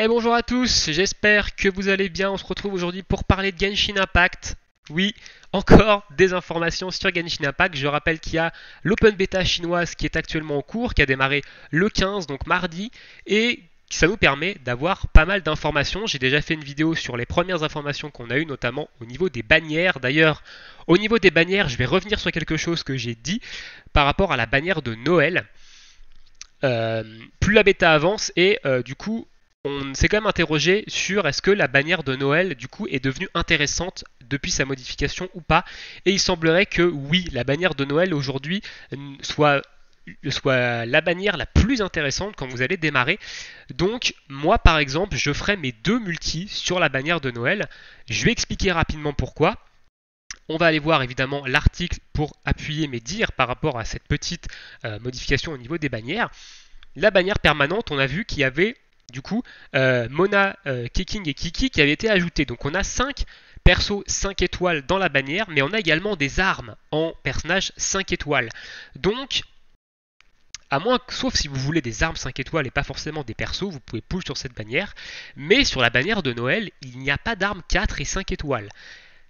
Et bonjour à tous, j'espère que vous allez bien. On se retrouve aujourd'hui pour parler de Genshin Impact. Oui, encore des informations sur Genshin Impact. Je rappelle qu'il y a l'open beta chinoise qui est actuellement en cours, qui a démarré le 15, donc mardi, et ça nous permet d'avoir pas mal d'informations. J'ai déjà fait une vidéo sur les premières informations qu'on a eues, notamment au niveau des bannières. D'ailleurs, au niveau des bannières, je vais revenir sur quelque chose que j'ai dit par rapport à la bannière de Noël. Plus la bêta avance et du coup on s'est quand même interrogé sur est-ce que la bannière de Noël du coup est devenue intéressante depuis sa modification ou pas, et il semblerait que oui, la bannière de Noël aujourd'hui soit la bannière la plus intéressante quand vous allez démarrer. Donc moi par exemple je ferai mes deux multis sur la bannière de Noël. Je vais expliquer rapidement pourquoi. On va aller voir évidemment l'article pour appuyer mes dires par rapport à cette petite modification au niveau des bannières. La bannière permanente, on a vu qu'il y avait du coup Mona, Keking et Kiki qui avaient été ajoutés. Donc on a 5 persos 5 étoiles dans la bannière, mais on a également des armes en personnage 5 étoiles. Donc, à moins, sauf si vous voulez des armes 5 étoiles et pas forcément des persos, vous pouvez push sur cette bannière. Mais sur la bannière de Noël, il n'y a pas d'armes 4 et 5 étoiles.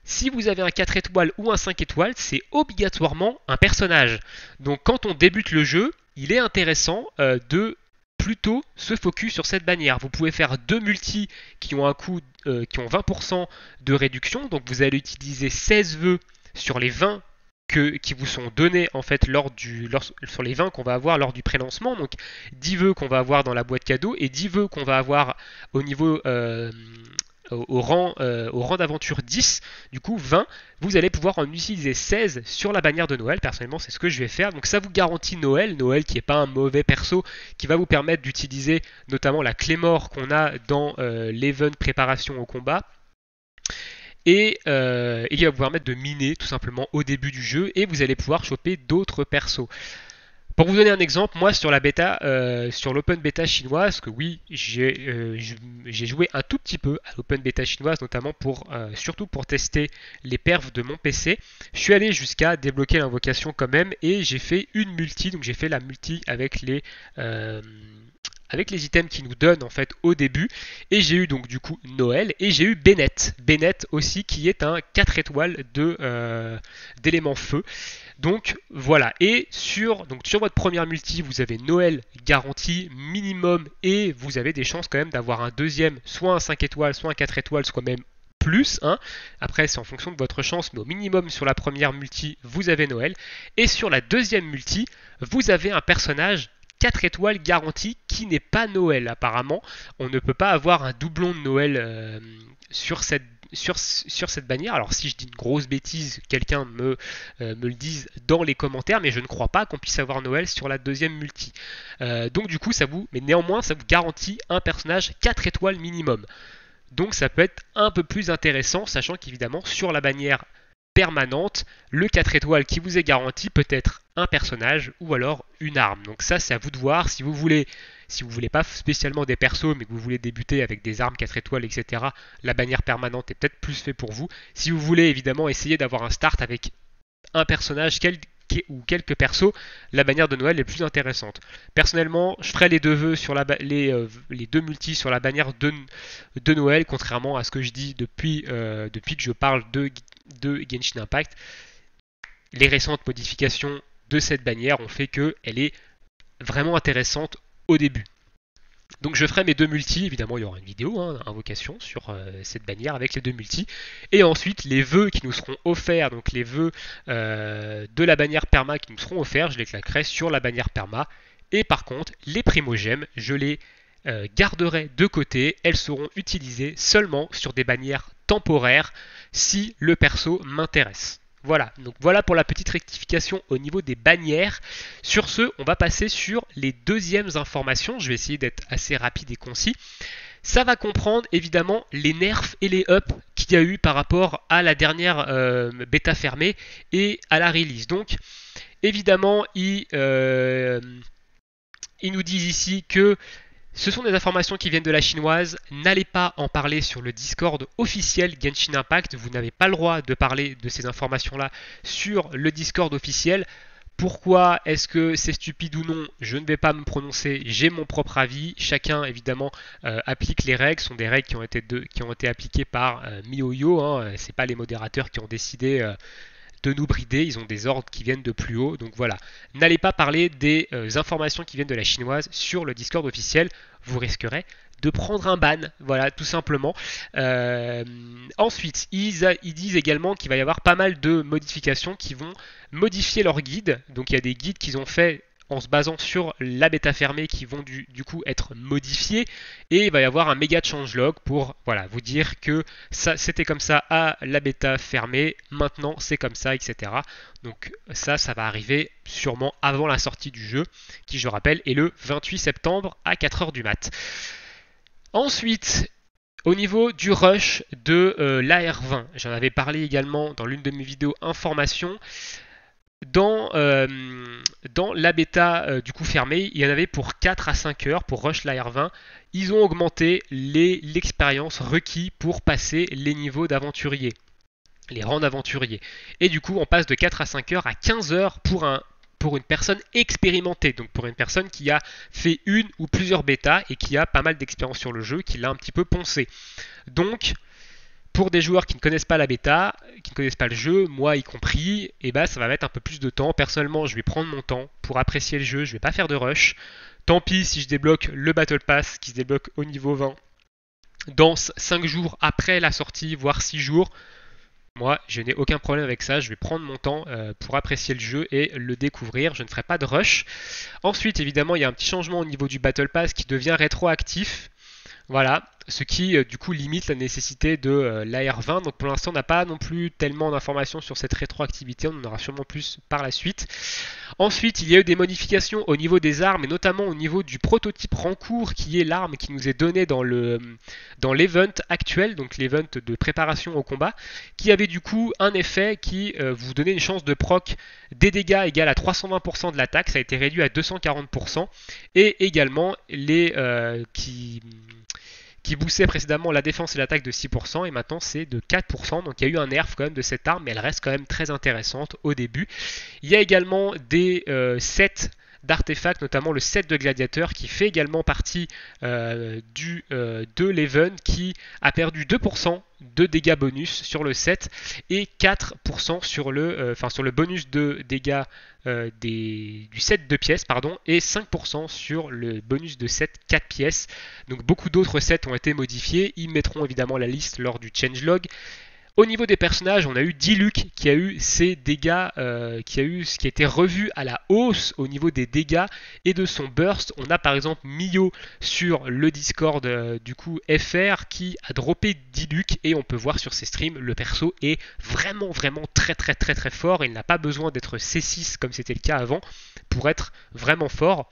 Si vous avez un 4 étoiles ou un 5 étoiles, c'est obligatoirement un personnage. Donc quand on débute le jeu, il est intéressant de plutôt se focus sur cette bannière. Vous pouvez faire deux multis qui ont un coût qui ont 20% de réduction. Donc vous allez utiliser 16 vœux sur les 20 qui vous sont donnés en fait sur les 20 qu'on va avoir lors du pré-lancement. Donc 10 vœux qu'on va avoir dans la boîte cadeau et 10 vœux qu'on va avoir au niveau au rang d'aventure 10, du coup 20, vous allez pouvoir en utiliser 16 sur la bannière de Noël. Personnellement, c'est ce que je vais faire. Donc ça vous garantit Noël qui n'est pas un mauvais perso, qui va vous permettre d'utiliser notamment la clé mort qu'on a dans l'event préparation au combat. Et il va vous permettre de miner tout simplement au début du jeu, et vous allez pouvoir choper d'autres persos. Pour vous donner un exemple, moi sur la bêta, sur l'open bêta chinoise, que oui, j'ai joué un tout petit peu à l'open bêta chinoise, notamment surtout pour tester les perfs de mon PC. Je suis allé jusqu'à débloquer l'invocation quand même, et j'ai fait une multi, donc j'ai fait la multi avec les items qui nous donnent en fait au début, et j'ai eu donc du coup Noël, et j'ai eu Bennett aussi, qui est un 4 étoiles d'élément feu. Donc voilà, et sur votre première multi, vous avez Noël garanti minimum, et vous avez des chances quand même d'avoir un deuxième, soit un 5 étoiles, soit un 4 étoiles, soit même plus. Hein. Après, c'est en fonction de votre chance, mais au minimum sur la première multi, vous avez Noël. Et sur la deuxième multi, vous avez un personnage 4 étoiles garanti qui n'est pas Noël apparemment. On ne peut pas avoir un doublon de Noël sur cette bannière. Alors si je dis une grosse bêtise, quelqu'un me le dise dans les commentaires, mais je ne crois pas qu'on puisse avoir Noël sur la deuxième multi. Donc du coup, mais néanmoins, ça vous garantit un personnage 4 étoiles minimum. Donc ça peut être un peu plus intéressant, sachant qu'évidemment, sur la bannière permanente, le 4 étoiles qui vous est garanti peut être un personnage ou alors une arme. Donc ça, c'est à vous de voir. Si vous voulez pas spécialement des persos, mais que vous voulez débuter avec des armes 4 étoiles, etc., la bannière permanente est peut-être plus fait pour vous. Si vous voulez évidemment essayer d'avoir un start avec un personnage ou quelques persos, la bannière de Noël est plus intéressante. Personnellement, je ferai les deux vœux sur les deux multis sur la bannière de Noël, contrairement à ce que je dis depuis que je parle de Genshin Impact. Les récentes modifications de cette bannière ont fait qu'elle est vraiment intéressante au début. Donc je ferai mes deux multis, évidemment il y aura une vidéo, invocation sur cette bannière avec les deux multis. Et ensuite les vœux qui nous seront offerts, donc les vœux de la bannière perma qui nous seront offerts, je les claquerai sur la bannière perma. Et par contre, les primogèmes, je les garderai de côté, elles seront utilisées seulement sur des bannières temporaires si le perso m'intéresse. Voilà, donc voilà pour la petite rectification au niveau des bannières. Sur ce, on va passer sur les deuxièmes informations. Je vais essayer d'être assez rapide et concis. Ça va comprendre évidemment les nerfs et les ups qu'il y a eu par rapport à la dernière bêta fermée et à la release. Donc évidemment, ils nous disent ici que ce sont des informations qui viennent de la chinoise. N'allez pas en parler sur le Discord officiel Genshin Impact. Vous n'avez pas le droit de parler de ces informations-là sur le Discord officiel. Pourquoi est-ce que c'est stupide ou non? Je ne vais pas me prononcer, j'ai mon propre avis. Chacun évidemment applique les règles, ce sont des règles qui ont été appliquées par MiHoYo, hein. C'est pas les modérateurs qui ont décidé de nous brider, ils ont des ordres qui viennent de plus haut. Donc voilà, n'allez pas parler des informations qui viennent de la chinoise sur le Discord officiel, vous risquerez de prendre un ban, voilà, tout simplement. Ensuite, ils disent également qu'il va y avoir pas mal de modifications qui vont modifier leur guide. Donc il y a des guides qu'ils ont fait en se basant sur la bêta fermée qui vont du coup être modifiés, et il va y avoir un méga changelog pour voilà, vous dire que ça c'était comme ça à la bêta fermée, maintenant c'est comme ça, etc. Donc ça va arriver sûrement avant la sortie du jeu, qui je rappelle est le 28 septembre à 4h du mat. Ensuite, au niveau du rush de l'AR20, j'en avais parlé également dans l'une de mes vidéos information. Dans la bêta du coup fermée, il y en avait pour 4 à 5 heures pour rush l'AR20. Ils ont augmenté l'expérience requise pour passer les niveaux d'aventurier, les rangs d'aventurier. Et du coup, on passe de 4 à 5 heures à 15 heures pour une personne expérimentée, donc pour une personne qui a fait une ou plusieurs bêtas et qui a pas mal d'expérience sur le jeu, qui l'a un petit peu poncé. Donc, pour des joueurs qui ne connaissent pas la bêta, qui ne connaissent pas le jeu, moi y compris, et bah ça va mettre un peu plus de temps. Personnellement, je vais prendre mon temps pour apprécier le jeu, je vais pas faire de rush. Tant pis si je débloque le Battle Pass qui se débloque au niveau 20 dans 5 jours après la sortie, voire 6 jours. Moi, je n'ai aucun problème avec ça, je vais prendre mon temps pour apprécier le jeu et le découvrir, je ne ferai pas de rush. Ensuite, évidemment, il y a un petit changement au niveau du Battle Pass qui devient rétroactif. Voilà, ce qui du coup limite la nécessité de l'AR20. Donc pour l'instant on n'a pas non plus tellement d'informations sur cette rétroactivité, on en aura sûrement plus par la suite. Ensuite il y a eu des modifications au niveau des armes et notamment au niveau du prototype Rancourt qui est l'arme qui nous est donnée dans l'event actuel, donc l'event de préparation au combat, qui avait du coup un effet qui vous donnait une chance de proc des dégâts égale à 320% de l'attaque, ça a été réduit à 240%, et également les qui boostait précédemment la défense et l'attaque de 6%, et maintenant c'est de 4%, donc il y a eu un nerf quand même de cette arme, mais elle reste quand même très intéressante au début. Il y a également des sets d'artefacts, notamment le set de gladiateur qui fait également partie de l'event, qui a perdu 2% de dégâts bonus sur le set et 4% sur le bonus de dégâts du set de pièces, et 5% sur le bonus de set 4 pièces. Donc beaucoup d'autres sets ont été modifiés, ils mettront évidemment la liste lors du changelog. Au niveau des personnages, on a eu Diluc qui a eu ses dégâts, qui a été revu à la hausse au niveau des dégâts et de son burst. On a par exemple Mio sur le Discord du coup FR qui a droppé Diluc, et on peut voir sur ses streams, le perso est vraiment très fort. Il n'a pas besoin d'être C6 comme c'était le cas avant pour être vraiment fort.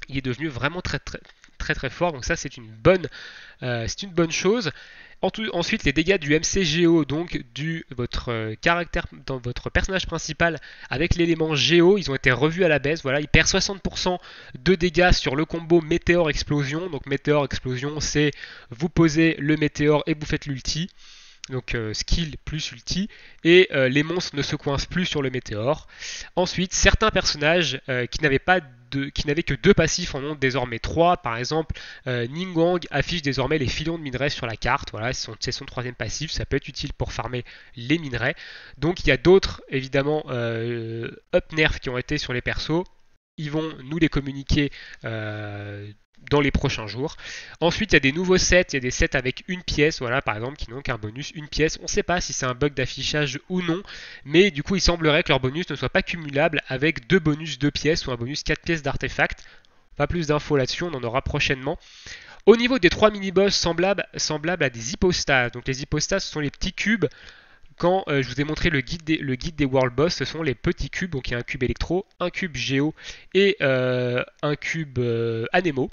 Il est devenu vraiment très fort, donc ça c'est une bonne chose. Ensuite, les dégâts du MCGO, donc votre caractère dans votre personnage principal avec l'élément Géo, ils ont été revus à la baisse. Voilà, il perd 60% de dégâts sur le combo Météore Explosion. Donc Météore Explosion, c'est vous posez le météore et vous faites l'ulti. Donc skill plus ulti, et les monstres ne se coincent plus sur le météore. Ensuite, certains personnages qui n'avaient que 2 passifs en ont désormais 3. Par exemple, Ningguang affiche désormais les filons de minerais sur la carte. Voilà, c'est son 3e passif, ça peut être utile pour farmer les minerais. Donc il y a d'autres évidemment up nerfs qui ont été sur les persos. Ils vont nous les communiquer dans les prochains jours. Ensuite, il y a des nouveaux sets, il y a des sets avec une pièce, voilà, par exemple, qui n'ont qu'un bonus, une pièce. On ne sait pas si c'est un bug d'affichage ou non, mais du coup, il semblerait que leur bonus ne soit pas cumulable avec 2 bonus 2 pièces ou un bonus 4 pièces d'artefacts. Pas plus d'infos là-dessus, on en aura prochainement. Au niveau des 3 mini-boss semblables à des hypostases, donc les hypostases, ce sont les petits cubes. Quand je vous ai montré le guide des World Boss, ce sont les petits cubes, donc il y a un cube électro, un cube géo et un cube anémo.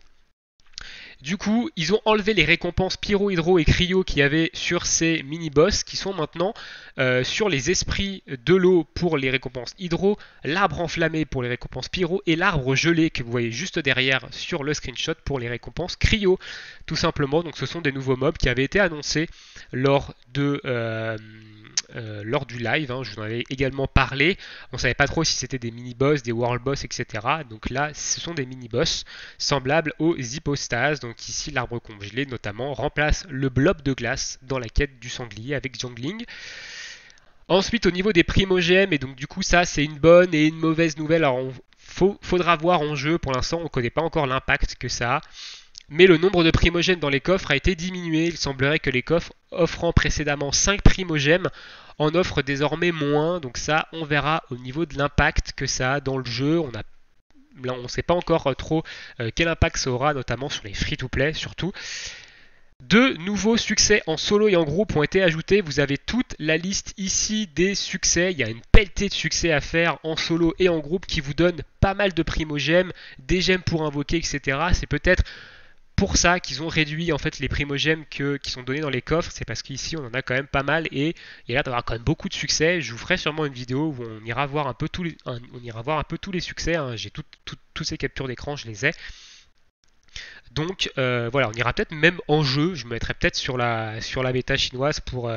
Du coup, ils ont enlevé les récompenses pyro, hydro et cryo qu'il y avait sur ces mini-boss, qui sont maintenant sur les esprits de l'eau pour les récompenses hydro, l'arbre enflammé pour les récompenses pyro et l'arbre gelé que vous voyez juste derrière sur le screenshot pour les récompenses cryo, tout simplement. Donc ce sont des nouveaux mobs qui avaient été annoncés lors de lors du live, hein, je vous en avais également parlé. On ne savait pas trop si c'était des mini-boss, des world boss, etc. Donc là, ce sont des mini-boss semblables aux hypostases. Donc ici, l'arbre congelé notamment remplace le blob de glace dans la quête du sanglier avec Xiangling. Ensuite, au niveau des primogèmes, et donc du coup, ça c'est une bonne et une mauvaise nouvelle. Alors, faudra voir en jeu. Pour l'instant, on ne connaît pas encore l'impact que ça a. Mais le nombre de primogèmes dans les coffres a été diminué. Il semblerait que les coffres offrant précédemment 5 primogèmes en offrent désormais moins. Donc ça, on verra au niveau de l'impact que ça a dans le jeu. Là, on ne sait pas encore trop quel impact ça aura, notamment sur les free-to-play surtout. 2 nouveaux succès en solo et en groupe ont été ajoutés. Vous avez toute la liste ici des succès. Il y a une pelletée de succès à faire en solo et en groupe qui vous donne pas mal de primogèmes, des gemmes pour invoquer, etc. C'est peut-être pour ça qu'ils ont réduit en fait les primogèmes qui sont donnés dans les coffres. C'est parce qu'ici on en a quand même pas mal et il y a l'air d'avoir quand même beaucoup de succès. Je vous ferai sûrement une vidéo où on ira voir un peu tous les succès. Hein. J'ai toutes ces captures d'écran, je les ai. Donc voilà, on ira peut-être même en jeu. Je me mettrai peut-être sur la bêta chinoise pour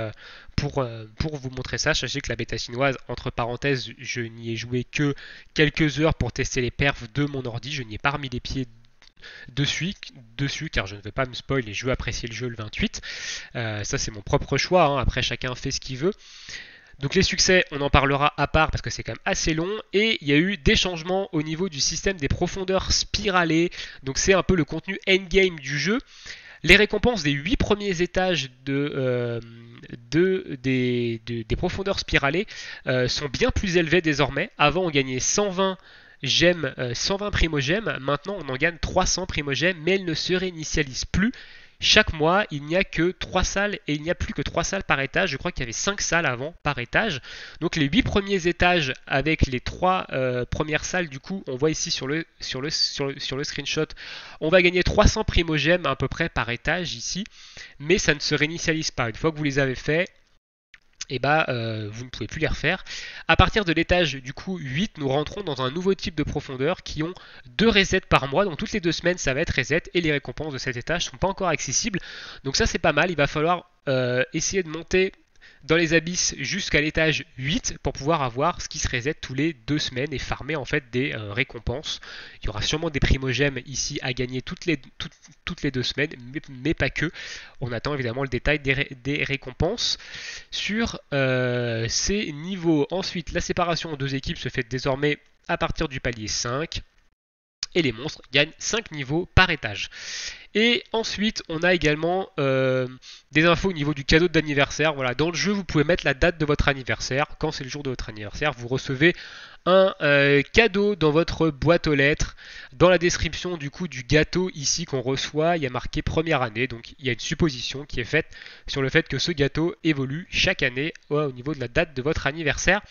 vous montrer ça. Sachez que la bêta chinoise, entre parenthèses, je n'y ai joué que quelques heures pour tester les perfs de mon ordi. Je n'y ai pas remis les pieds dessus car je ne veux pas me spoil et je veux apprécier le jeu le 28. Ça c'est mon propre choix. Hein. Après chacun fait ce qu'il veut. Donc les succès, on en parlera à part parce que c'est quand même assez long. Et il y a eu des changements au niveau du système des profondeurs spiralées. Donc c'est un peu le contenu endgame du jeu. Les récompenses des 8 premiers étages des profondeurs spiralées sont bien plus élevées désormais. Avant on gagnait 120 gemmes, 120 primogèmes. Maintenant on en gagne 300 primogèmes, mais elles ne se réinitialisent plus. Chaque mois, il n'y a que 3 salles et il n'y a plus que 3 salles par étage. Je crois qu'il y avait 5 salles avant par étage. Donc les 8 premiers étages avec les 3 premières salles, du coup, on voit ici sur le screenshot, on va gagner 300 primogèmes à peu près par étage ici. Mais ça ne se réinitialise pas. Une fois que vous les avez faits, et vous ne pouvez plus les refaire. À partir de l'étage du coup 8, nous rentrons dans un nouveau type de profondeur qui ont 2 resets par mois. Donc toutes les 2 semaines, ça va être reset et les récompenses de cet étage ne sont pas encore accessibles. Donc ça c'est pas mal, il va falloir essayer de monter dans les abysses jusqu'à l'étage 8 pour pouvoir avoir ce qui se reset tous les 2 semaines et farmer en fait des récompenses. Il y aura sûrement des primogèmes ici à gagner toutes les 2 semaines, mais pas que. On attend évidemment le détail des récompenses sur ces niveaux. Ensuite, la séparation en 2 équipes se fait désormais à partir du palier 5 et les monstres gagnent 5 niveaux par étage. Et ensuite, on a également des infos au niveau du cadeau d'anniversaire. Voilà, dans le jeu, vous pouvez mettre la date de votre anniversaire. Quand c'est le jour de votre anniversaire, vous recevez un cadeau dans votre boîte aux lettres. Dans la description du coup du gâteau ici qu'on reçoit, il y a marqué première année. Donc il y a une supposition qui est faite sur le fait que ce gâteau évolue chaque année au niveau de la date de votre anniversaire.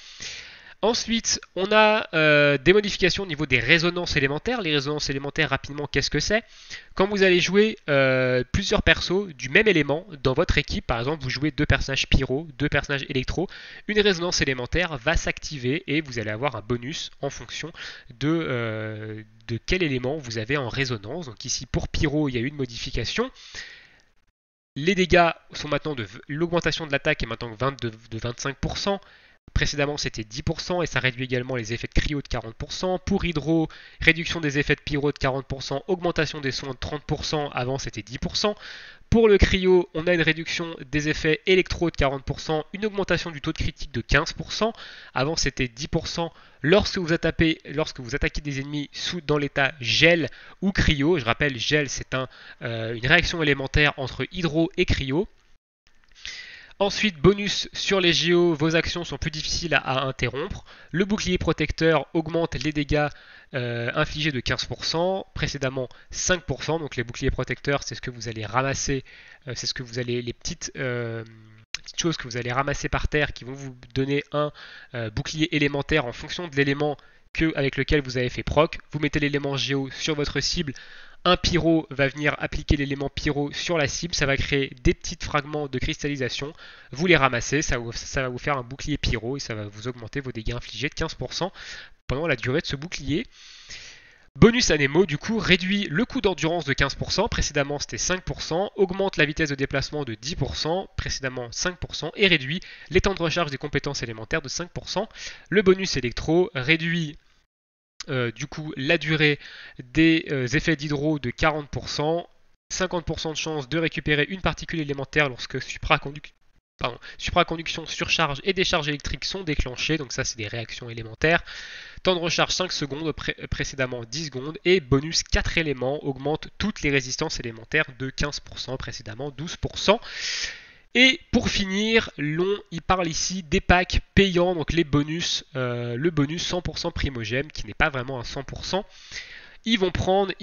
Ensuite, on a des modifications au niveau des résonances élémentaires. Les résonances élémentaires, rapidement, qu'est-ce que c'est? Quand vous allez jouer plusieurs persos du même élément dans votre équipe, par exemple, vous jouez 2 personnages pyro, 2 personnages électro, une résonance élémentaire va s'activer et vous allez avoir un bonus en fonction de quel élément vous avez en résonance. Donc ici, pour pyro, il y a eu une modification. Les dégâts sont maintenant l'augmentation de l'attaque est maintenant de 25%. Précédemment c'était 10% et ça réduit également les effets de cryo de 40%. Pour hydro, réduction des effets de pyro de 40%, augmentation des soins de 30%, avant c'était 10%. Pour le cryo, on a une réduction des effets électro de 40%, une augmentation du taux de critique de 15%, avant c'était 10% lorsque vous attaquez des ennemis dans l'état gel ou cryo. Je rappelle, gel c'est une réaction élémentaire entre hydro et cryo. Ensuite, bonus sur les géos, vos actions sont plus difficiles à interrompre. Le bouclier protecteur augmente les dégâts infligés de 15%, précédemment 5%. Donc les boucliers protecteurs, c'est ce que vous allez ramasser, les petites choses que vous allez ramasser par terre qui vont vous donner un bouclier élémentaire en fonction de l'élément avec lequel vous avez fait proc. Vous mettez l'élément géo sur votre cible. Un pyro va venir appliquer l'élément pyro sur la cible, ça va créer des petits fragments de cristallisation, vous les ramassez, ça va vous faire un bouclier pyro et ça va vous augmenter vos dégâts infligés de 15% pendant la durée de ce bouclier. Bonus Anemo, du coup, réduit le coût d'endurance de 15%, précédemment c'était 5%, augmente la vitesse de déplacement de 10%, précédemment 5%, et réduit les temps de recharge des compétences élémentaires de 5%. Le bonus électro réduit du coup la durée des effets d'hydro de 40%, 50% de chance de récupérer une particule élémentaire lorsque supraconduction, surcharge et décharge électrique sont déclenchées, donc ça c'est des réactions élémentaires. Temps de recharge 5 secondes, précédemment 10 secondes, et bonus 4 éléments, augmente toutes les résistances élémentaires de 15%, précédemment 12%. Et pour finir, il parle ici des packs payants, donc les bonus, le bonus 100% primogème, qui n'est pas vraiment un 100%. Ils vont parler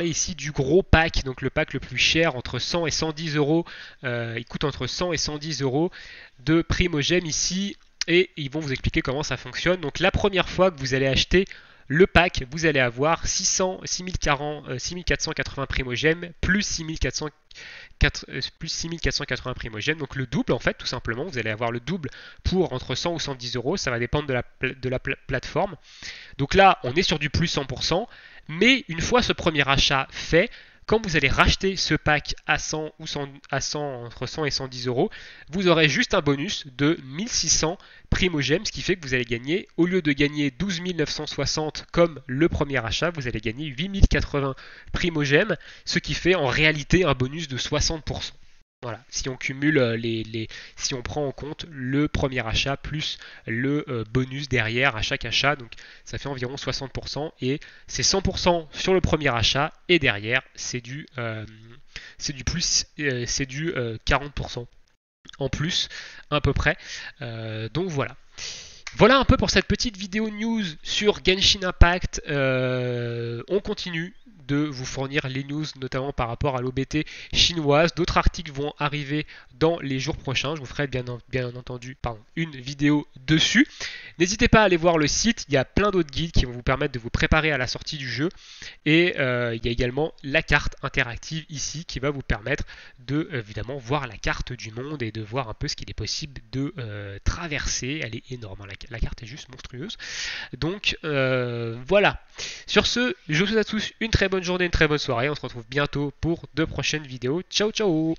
ici du gros pack, donc le pack le plus cher, entre 100 et 110 euros. Il coûte entre 100 et 110 euros de primogème ici, et ils vont vous expliquer comment ça fonctionne. Donc la première fois que vous allez acheter le pack, vous allez avoir 6480 primogèmes plus 6480 primogèmes, donc le double en fait, tout simplement. Vous allez avoir le double pour entre 100 ou 110 euros, ça va dépendre de la plateforme. Donc là, on est sur du plus 100%, mais une fois ce premier achat fait, quand vous allez racheter ce pack à 100 ou entre 100 et 110 euros, vous aurez juste un bonus de 1600 primogèmes, ce qui fait que vous allez gagner, au lieu de gagner 12 960 comme le premier achat, vous allez gagner 8080 primogèmes, ce qui fait en réalité un bonus de 60%. Voilà, si on cumule si on prend en compte le premier achat plus le bonus derrière à chaque achat, donc ça fait environ 60% et c'est 100% sur le premier achat et derrière c'est du 40% en plus à peu près. Donc voilà. Voilà un peu pour cette petite vidéo news sur Genshin Impact. On continue de vous fournir les news, notamment par rapport à l'OBT chinoise. D'autres articles vont arriver dans les jours prochains. Je vous ferai bien entendu une vidéo dessus. N'hésitez pas à aller voir le site. Il y a plein d'autres guides qui vont vous permettre de vous préparer à la sortie du jeu. Et il y a également la carte interactive ici qui va vous permettre de évidemment voir la carte du monde et de voir un peu ce qu'il est possible de traverser. Elle est énorme, hein, la carte est juste monstrueuse. Donc voilà. Sur ce, je vous souhaite à tous une très bonne journée, une très bonne soirée. On se retrouve bientôt pour de prochaines vidéos. Ciao ciao.